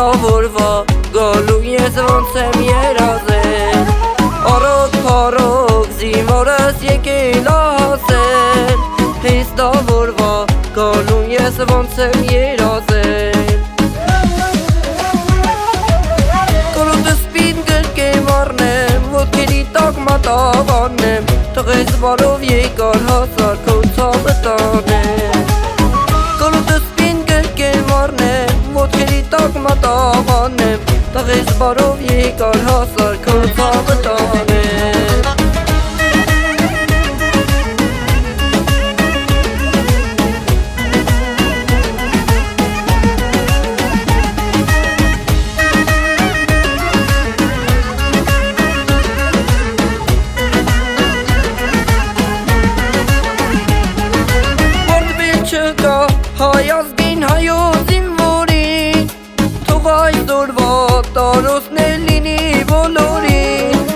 տավորվա գալու ես ոնց եմ երազել Արոք փարոք զիմորս եկել ասել Հենց տավորվա գալու ես ոնց եմ երազել Մատավանեմ Տղես բարով եկար հասար քո ցավը տանեմ Կոլոտս պին կրկեն մարնեմ Ոտքերի տակ մատավանեմ Տղես բարով եկար հասար քո ցավը տանեմ Հայազգին հայոց ինվորին Թող այսօրվա տարոցն էլ լինի բոլորին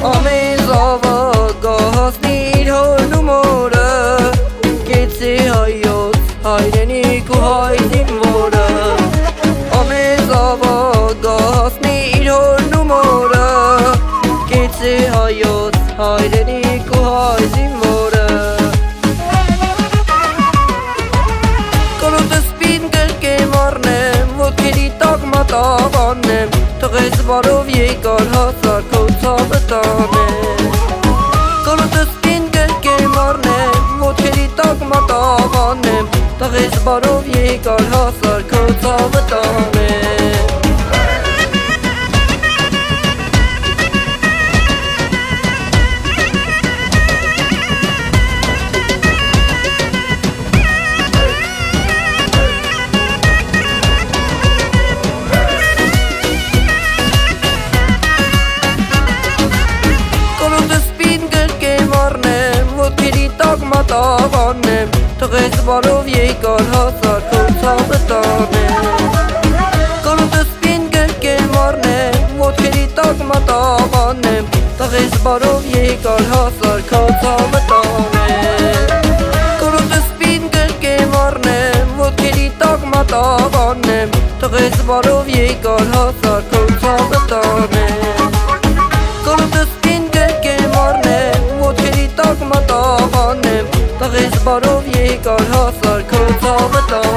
Ամեն զավակ հասնիր հորն ու մորը Կեցե հայոց հայրենիք ու հայ զինվորը Ամեն զավակ հասնիր հորն ու մորը Կեցե հայոց հայրենիք ու հայ զինվորը Մատավանեմ Տղես բարով եկար հասար քո ցավը տանեմ Կոլոտս պին կրկեն մարնեմ Ոտքերի տակ մատավանեմ Տղես բարով եկար հասար քո ցավը տանեմ Մատավանեմ Տղես բարով եկար հասար քո ցավը տանեմ Կոլոտս պին կրկեն մարնեմ Ոտքերի տակ մատավանեմ Տղես բարով եկար հասար քո ցավը տանեմ Կոլոտս պին կրկեն մարնեմ Ոտքերի տակ մատավանեմ Տղես բարով եկար հասար քո ցավը տանեմ Կոլոտս պին կրկեն մարնեմ Ոտքերի տակ մատավանեմ Տղես բարով եկար հասար քո ցավը տանեմ